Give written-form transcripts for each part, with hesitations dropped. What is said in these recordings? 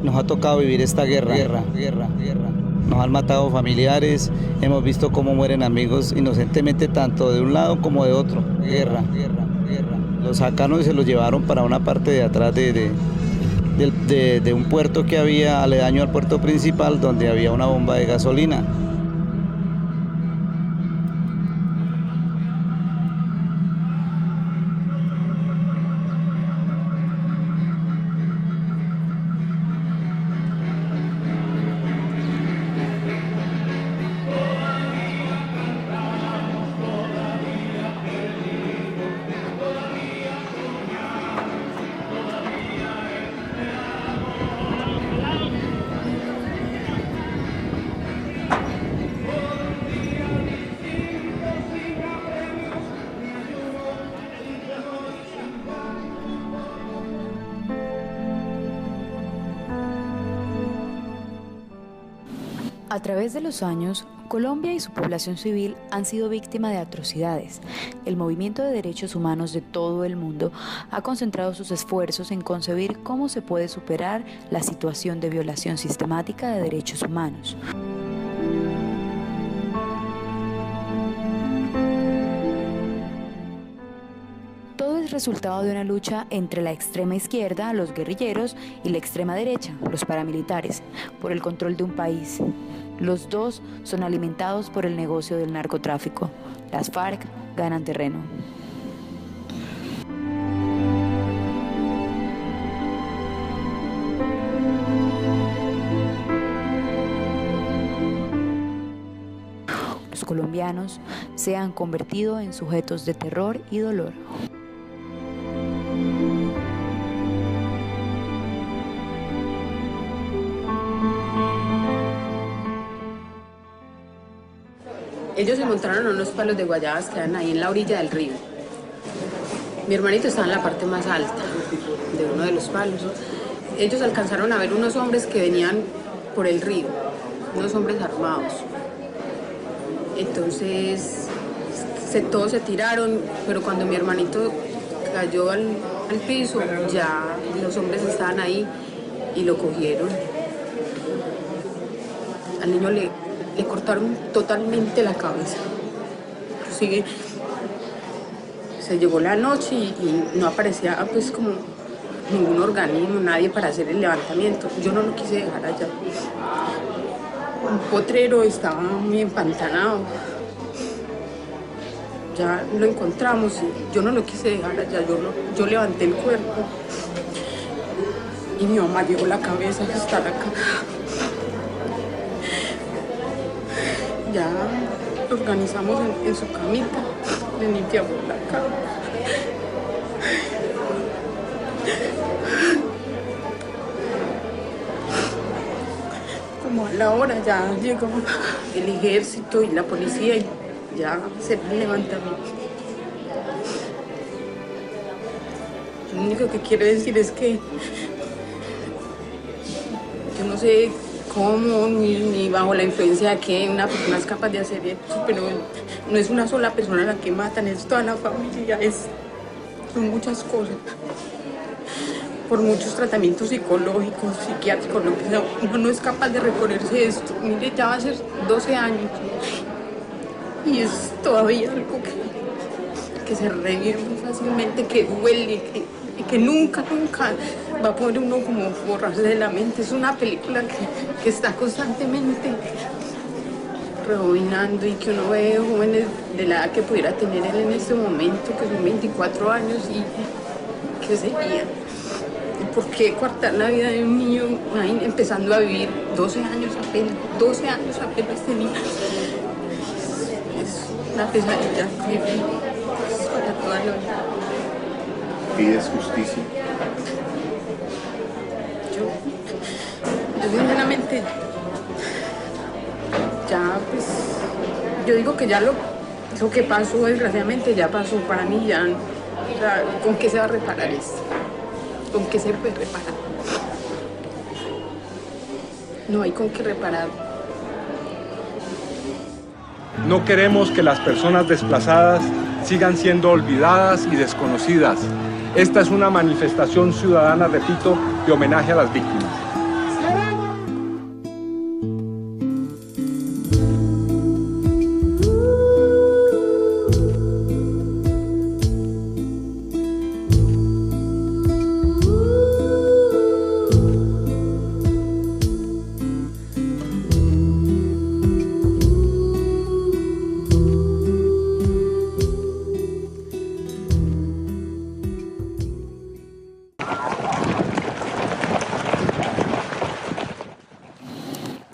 Nos ha tocado vivir esta guerra. Nos han matado familiares, hemos visto cómo mueren amigos inocentemente tanto de un lado como de otro. Guerra. Los sacaron y se los llevaron para una parte de atrás de un puerto que había aledaño al puerto principal, donde había una bomba de gasolina. A través de los años, Colombia y su población civil han sido víctimas de atrocidades. El movimiento de derechos humanos de todo el mundo ha concentrado sus esfuerzos en concebir cómo se puede superar la situación de violación sistemática de derechos humanos. Todo es resultado de una lucha entre la extrema izquierda, los guerrilleros, y la extrema derecha, los paramilitares, por el control de un país. Los dos son alimentados por el negocio del narcotráfico. Las FARC ganan terreno. Los colombianos se han convertido en sujetos de terror y dolor. Ellos se montaron en unos palos de guayabas que quedan ahí en la orilla del río. Mi hermanito estaba en la parte más alta de uno de los palos. Ellos alcanzaron a ver unos hombres que venían por el río, unos hombres armados. Entonces todos se tiraron, pero cuando mi hermanito cayó al piso, ya los hombres estaban ahí y lo cogieron. Al niño le cortaron totalmente la cabeza. Inclusive se llegó la noche y no aparecía pues como ningún organismo, nadie para hacer el levantamiento. Yo no lo quise dejar allá. Un potrero estaba muy empantanado. Ya lo encontramos y yo no lo quise dejar allá. Yo levanté el cuerpo y mi mamá llevó la cabeza que está acá. Ya lo organizamos en su camita, le limpiamos la cama. Como a la hora ya llegó el ejército y la policía y ya se levantamiento. Lo único que quiero decir es que yo no sé cómo, ni bajo la influencia de que una persona es capaz de hacer eso, pero no es una sola persona la que matan, es toda la familia, son muchas cosas. Por muchos tratamientos psicológicos, psiquiátricos, lo que sea, uno no es capaz de reponerse esto. Mire, ya va a ser 12 años y es todavía algo que se revive muy fácilmente, que duele, que nunca va a poder uno como borrarse de la mente. Es una película que está constantemente rebobinando y que uno ve jóvenes de la edad que pudiera tener él en este momento, que son 24 años y que serían. ¿Por qué cortar la vida de un niño ahí empezando a vivir 12 años apenas tenía? Es una pesadilla para toda la vida. ¿Pides justicia? Yo sinceramente, ya pues, yo digo que ya lo que pasó desgraciadamente ya pasó para mí, ya, o sea, ¿con qué se va a reparar esto? ¿Con qué se puede reparar? No hay con qué reparar. No queremos que las personas desplazadas sigan siendo olvidadas y desconocidas. Esta es una manifestación ciudadana, repito, de homenaje a las víctimas.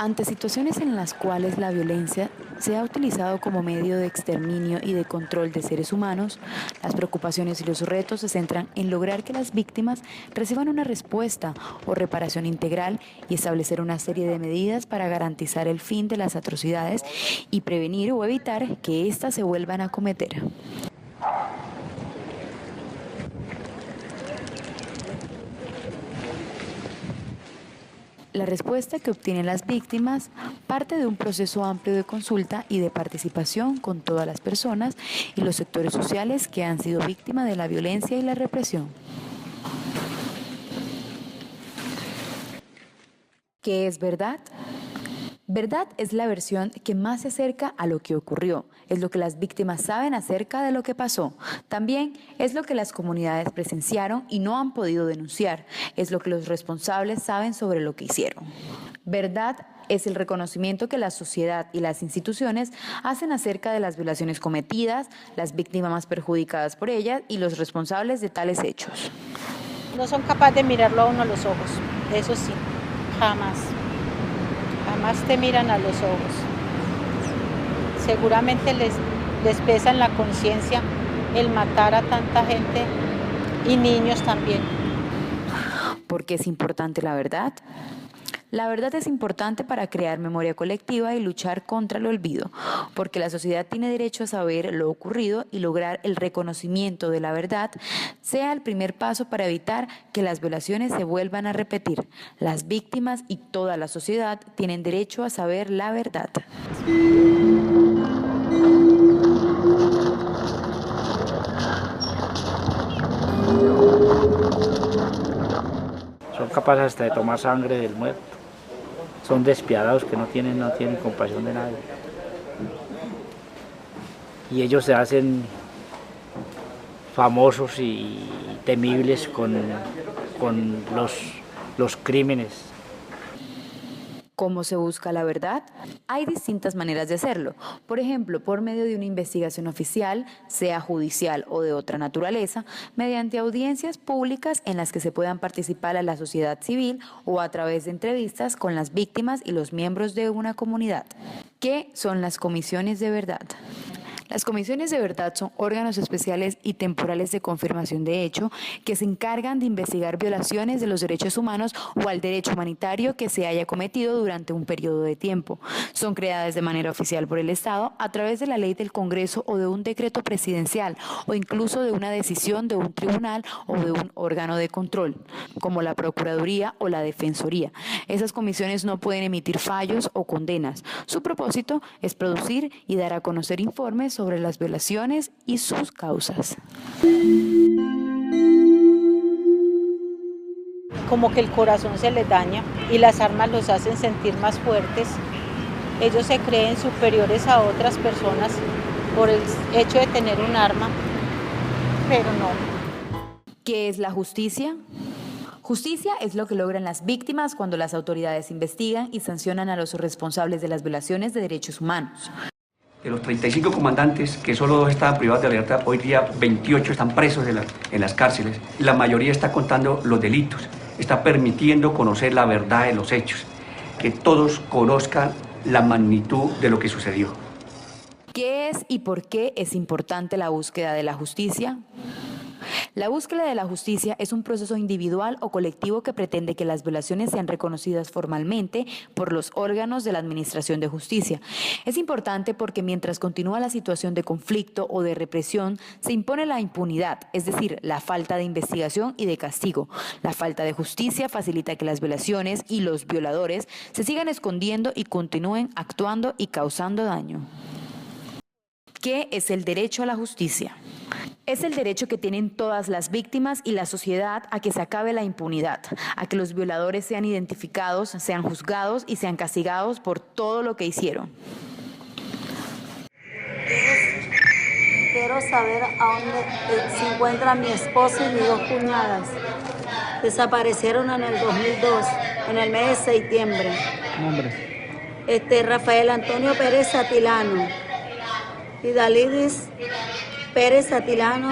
Ante situaciones en las cuales la violencia se ha utilizado como medio de exterminio y de control de seres humanos, las preocupaciones y los retos se centran en lograr que las víctimas reciban una respuesta o reparación integral y establecer una serie de medidas para garantizar el fin de las atrocidades y prevenir o evitar que éstas se vuelvan a cometer. La respuesta que obtienen las víctimas parte de un proceso amplio de consulta y de participación con todas las personas y los sectores sociales que han sido víctimas de la violencia y la represión. ¿Qué es verdad? Verdad es la versión que más se acerca a lo que ocurrió, es lo que las víctimas saben acerca de lo que pasó. También es lo que las comunidades presenciaron y no han podido denunciar, es lo que los responsables saben sobre lo que hicieron. Verdad es el reconocimiento que la sociedad y las instituciones hacen acerca de las violaciones cometidas, las víctimas más perjudicadas por ellas y los responsables de tales hechos. No son capaces de mirarlo a uno a los ojos, eso sí, jamás. Jamás te miran a los ojos. Seguramente les pesa en la conciencia el matar a tanta gente y niños también. ¿Por qué es importante la verdad? La verdad es importante para crear memoria colectiva y luchar contra el olvido, porque la sociedad tiene derecho a saber lo ocurrido y lograr el reconocimiento de la verdad sea el primer paso para evitar que las violaciones se vuelvan a repetir. Las víctimas y toda la sociedad tienen derecho a saber la verdad. Son capaces hasta de tomar sangre del muerto. Son despiadados que no tienen compasión de nadie. Y ellos se hacen famosos y temibles con los crímenes. ¿Cómo se busca la verdad? Hay distintas maneras de hacerlo. Por ejemplo, por medio de una investigación oficial, sea judicial o de otra naturaleza, mediante audiencias públicas en las que se puedan participar a la sociedad civil o a través de entrevistas con las víctimas y los miembros de una comunidad. ¿Qué son las comisiones de verdad? Las comisiones de verdad son órganos especiales y temporales de confirmación de hecho que se encargan de investigar violaciones de los derechos humanos o al derecho humanitario que se haya cometido durante un periodo de tiempo. Son creadas de manera oficial por el Estado a través de la ley del Congreso o de un decreto presidencial o incluso de una decisión de un tribunal o de un órgano de control, como la Procuraduría o la Defensoría. Esas comisiones no pueden emitir fallos o condenas. Su propósito es producir y dar a conocer informes sobre las violaciones y sus causas. Como que el corazón se les daña y las armas los hacen sentir más fuertes. Ellos se creen superiores a otras personas por el hecho de tener un arma, pero no. ¿Qué es la justicia? Justicia es lo que logran las víctimas cuando las autoridades investigan y sancionan a los responsables de las violaciones de derechos humanos. De los 35 comandantes, que solo 2 estaban privados de libertad, hoy día 28 están presos en las cárceles. La mayoría está contando los delitos, está permitiendo conocer la verdad de los hechos, que todos conozcan la magnitud de lo que sucedió. ¿Qué es y por qué es importante la búsqueda de la justicia? La búsqueda de la justicia es un proceso individual o colectivo que pretende que las violaciones sean reconocidas formalmente por los órganos de la Administración de Justicia. Es importante porque mientras continúa la situación de conflicto o de represión, se impone la impunidad, es decir, la falta de investigación y de castigo. La falta de justicia facilita que las violaciones y los violadores se sigan escondiendo y continúen actuando y causando daño. ¿Qué es el derecho a la justicia? Es el derecho que tienen todas las víctimas y la sociedad a que se acabe la impunidad, a que los violadores sean identificados, sean juzgados y sean castigados por todo lo que hicieron. Quiero saber a dónde se encuentra mi esposo y mis 2 cuñadas. Desaparecieron en el 2002, en el mes de septiembre. ¿Nombre? Rafael Antonio Pérez Atilano y Dalidis Pérez Atilano,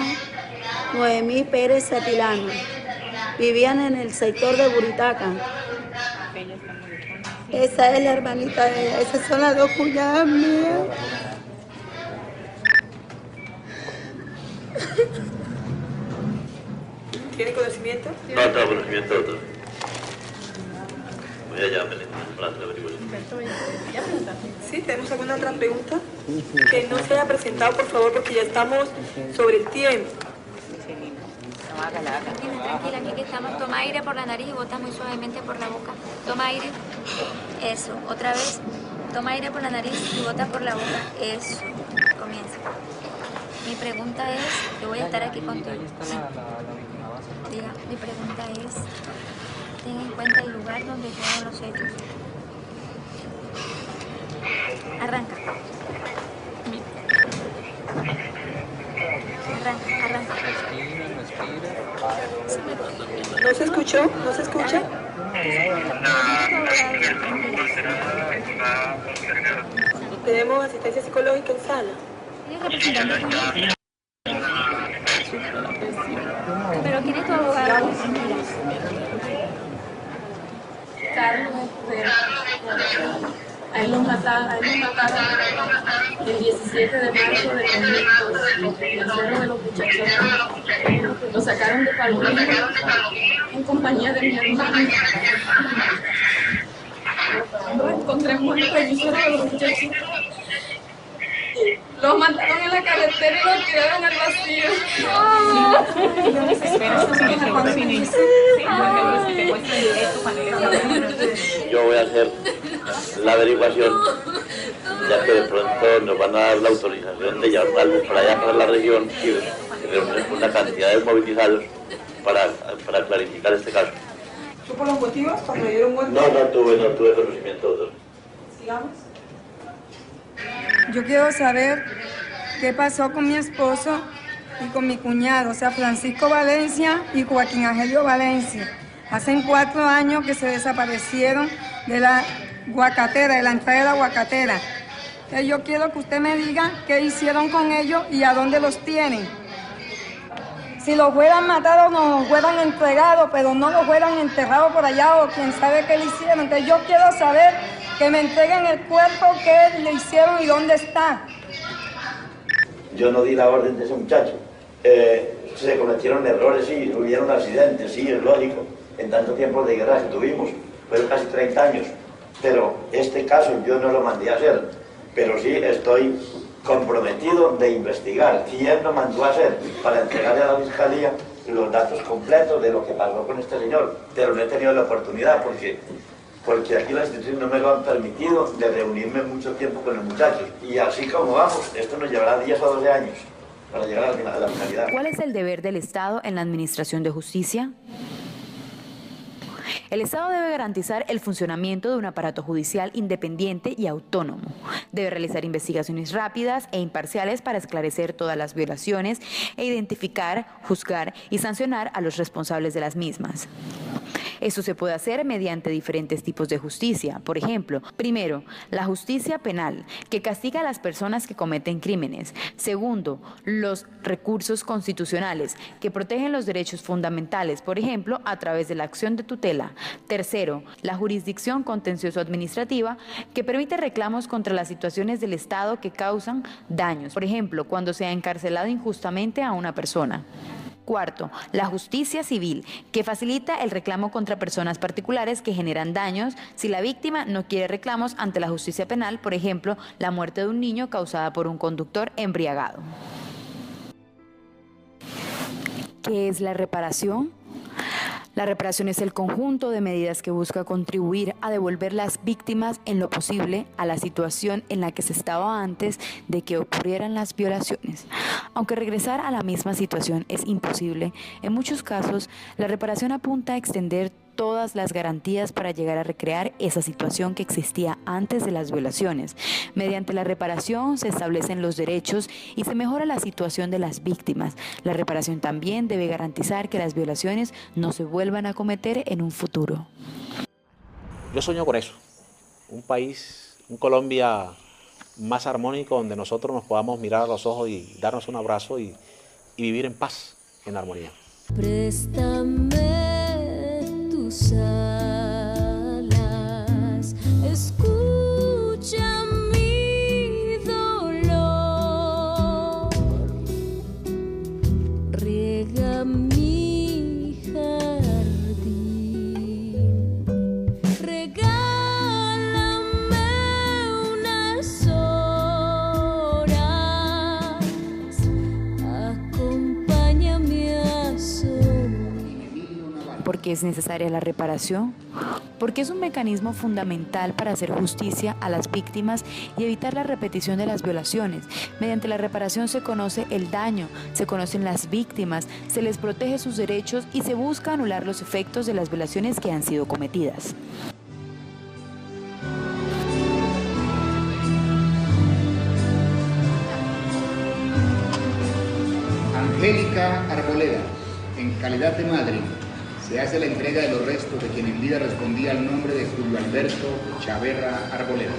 Noemí Pérez Atilano. Vivían en el sector de Buritaca. Esa es la hermanita de ella, esas son las dos cuñadas mías. ¿Tiene conocimiento? No tengo conocimiento de todo. Voy a llamarle para la averiguación. Sí, ¿tenemos alguna otra pregunta? Que no se haya presentado, por favor, porque ya estamos sobre el tiempo. Tranquila, aquí que estamos. Toma aire por la nariz y bota muy suavemente por la boca. Toma aire. Eso. Otra vez. Toma aire por la nariz y bota por la boca. Eso. Comienza. Mi pregunta es, yo voy a estar aquí contigo. Sí. Diga, mi pregunta es, ten en cuenta el lugar donde fueron los hechos. Arranca. Arranca. ¿No se escuchó? ¿No se escucha? Tenemos asistencia psicológica en sala. ¿Pero quién es tu abogado? Carlos, a él lo mataron el 17 de marzo de 2002 en el Cerro de los Muchachos. Lo sacaron de Palomino en compañía de mi hermano. Lo encontré muerto en el Cerro de los Muchachos. Los mataron en la carretera y los tiraron al vacío. Yo voy a hacer la averiguación, ya que de pronto nos van a dar la autorización de llevar un álbum para allá, para la región, y reunir una cantidad de movilizados para clarificar este caso. ¿Supo los motivos cuando le dieron muerte? No tuve conocimiento, doctor. Sigamos. Yo quiero saber qué pasó con mi esposo y con mi cuñado, o sea, Francisco Valencia y Joaquín Angelio Valencia. Hacen 4 años que se desaparecieron de la Guacatera, de la entrada de la Guacatera. Entonces yo quiero que usted me diga qué hicieron con ellos y a dónde los tienen. Si los hubieran matado, nos los hubieran entregado, pero no los hubieran enterrado por allá o quién sabe qué le hicieron. Entonces yo quiero saber que me entreguen el cuerpo, qué le hicieron y dónde está. Yo no di la orden de ese muchacho. Se cometieron errores, sí, hubieron accidentes, sí, es lógico. En tanto tiempo de guerra que tuvimos, fueron casi 30 años. Pero este caso yo no lo mandé a hacer. Pero sí estoy comprometido de investigar quién lo mandó a hacer para entregarle a la Fiscalía los datos completos de lo que pasó con este señor. Pero no he tenido la oportunidad porque aquí las instituciones no me lo han permitido de reunirme mucho tiempo con los muchachos. Y así como vamos, esto nos llevará 10 o 12 años para llegar a la finalidad. ¿Cuál es el deber del Estado en la administración de justicia? El Estado debe garantizar el funcionamiento de un aparato judicial independiente y autónomo. Debe realizar investigaciones rápidas e imparciales para esclarecer todas las violaciones e identificar, juzgar y sancionar a los responsables de las mismas. Esto se puede hacer mediante diferentes tipos de justicia. Por ejemplo, primero, la justicia penal, que castiga a las personas que cometen crímenes. Segundo, los recursos constitucionales, que protegen los derechos fundamentales, por ejemplo, a través de la acción de tutela. Tercero, la jurisdicción contencioso-administrativa, que permite reclamos contra las situaciones del Estado que causan daños, por ejemplo, cuando se ha encarcelado injustamente a una persona. Cuarto, la justicia civil, que facilita el reclamo contra personas particulares que generan daños si la víctima no quiere reclamos ante la justicia penal, por ejemplo, la muerte de un niño causada por un conductor embriagado. ¿Qué es la reparación? La reparación es el conjunto de medidas que busca contribuir a devolver las víctimas en lo posible a la situación en la que se estaba antes de que ocurrieran las violaciones. Aunque regresar a la misma situación es imposible, en muchos casos la reparación apunta a extender todas las garantías para llegar a recrear esa situación que existía antes de las violaciones. Mediante la reparación se establecen los derechos y se mejora la situación de las víctimas. La reparación también debe garantizar que las violaciones no se vuelvan a cometer en un futuro. Yo sueño con eso, un país, un Colombia más armónico donde nosotros nos podamos mirar a los ojos y darnos un abrazo y vivir en paz, en armonía. Préstame tus alas. qué es necesaria la reparación? Porque es un mecanismo fundamental para hacer justicia a las víctimas y evitar la repetición de las violaciones. Mediante la reparación se conoce el daño, se conocen las víctimas, se les protege sus derechos y se busca anular los efectos de las violaciones que han sido cometidas. Angélica Arboleda, en calidad de madre, se hace la entrega de los restos de quien en vida respondía al nombre de Julio Alberto Chaverra Arboleda.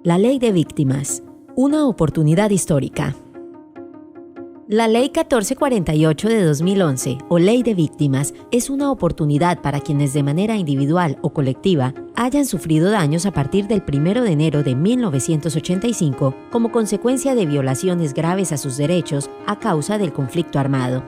La Ley de Víctimas, una oportunidad histórica. La Ley 1448 de 2011, o Ley de Víctimas, es una oportunidad para quienes de manera individual o colectiva hayan sufrido daños a partir del 1 de enero de 1985 como consecuencia de violaciones graves a sus derechos a causa del conflicto armado.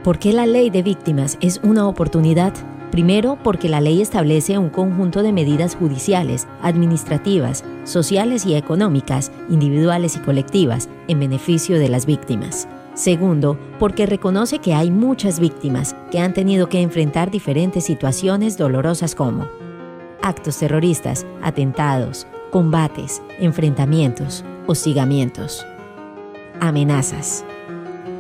¿Por qué la Ley de Víctimas es una oportunidad? Primero, porque la ley establece un conjunto de medidas judiciales, administrativas, sociales y económicas, individuales y colectivas, en beneficio de las víctimas. Segundo, porque reconoce que hay muchas víctimas que han tenido que enfrentar diferentes situaciones dolorosas como actos terroristas, atentados, combates, enfrentamientos, hostigamientos, amenazas,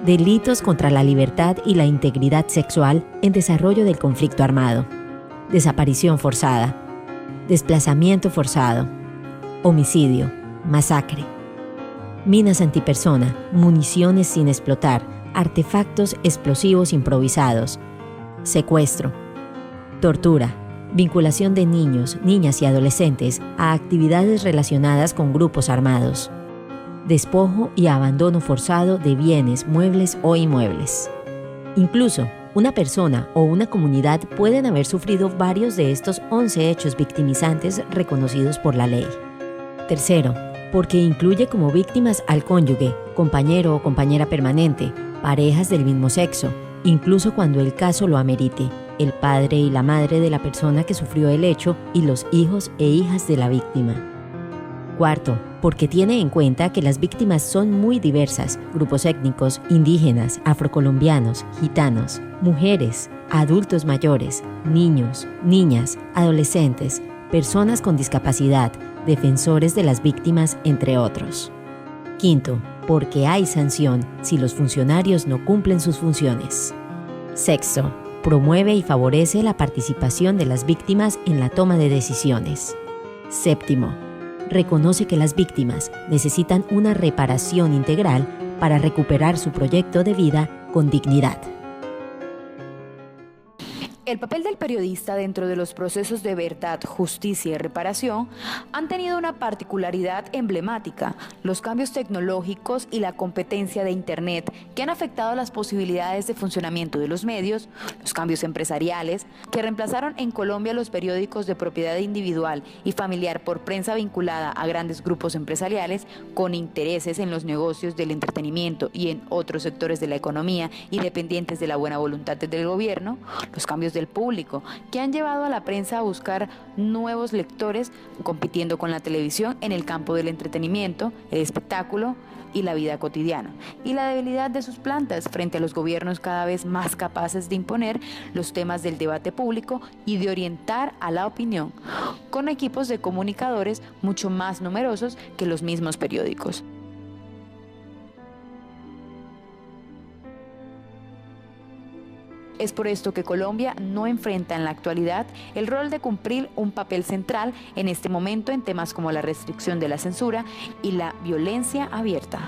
delitos contra la libertad y la integridad sexual en desarrollo del conflicto armado, desaparición forzada, desplazamiento forzado, homicidio, masacre, minas antipersona, municiones sin explotar, artefactos explosivos improvisados, secuestro, tortura, vinculación de niños, niñas y adolescentes a actividades relacionadas con grupos armados, despojo y abandono forzado de bienes, muebles o inmuebles. Incluso, una persona o una comunidad pueden haber sufrido varios de estos 11 hechos victimizantes reconocidos por la ley. Tercero, porque incluye como víctimas al cónyuge, compañero o compañera permanente, parejas del mismo sexo, incluso cuando el caso lo amerite, el padre y la madre de la persona que sufrió el hecho y los hijos e hijas de la víctima. Cuarto, porque tiene en cuenta que las víctimas son muy diversas, grupos étnicos, indígenas, afrocolombianos, gitanos, mujeres, adultos mayores, niños, niñas, adolescentes, personas con discapacidad, defensores de las víctimas, entre otros. Quinto, porque hay sanción si los funcionarios no cumplen sus funciones. Sexto, promueve y favorece la participación de las víctimas en la toma de decisiones. Séptimo, reconoce que las víctimas necesitan una reparación integral para recuperar su proyecto de vida con dignidad. El papel del periodista dentro de los procesos de verdad, justicia y reparación han tenido una particularidad emblemática: los cambios tecnológicos y la competencia de Internet que han afectado las posibilidades de funcionamiento de los medios, los cambios empresariales que reemplazaron en Colombia los periódicos de propiedad individual y familiar por prensa vinculada a grandes grupos empresariales con intereses en los negocios del entretenimiento y en otros sectores de la economía y dependientes de la buena voluntad del gobierno, los cambios del público que han llevado a la prensa a buscar nuevos lectores, compitiendo con la televisión en el campo del entretenimiento, el espectáculo y la vida cotidiana, y la debilidad de sus plantas frente a los gobiernos cada vez más capaces de imponer los temas del debate público y de orientar a la opinión, con equipos de comunicadores mucho más numerosos que los mismos periódicos. Es por esto que Colombia no enfrenta en la actualidad el rol de cumplir un papel central en este momento en temas como la restricción de la censura y la violencia abierta.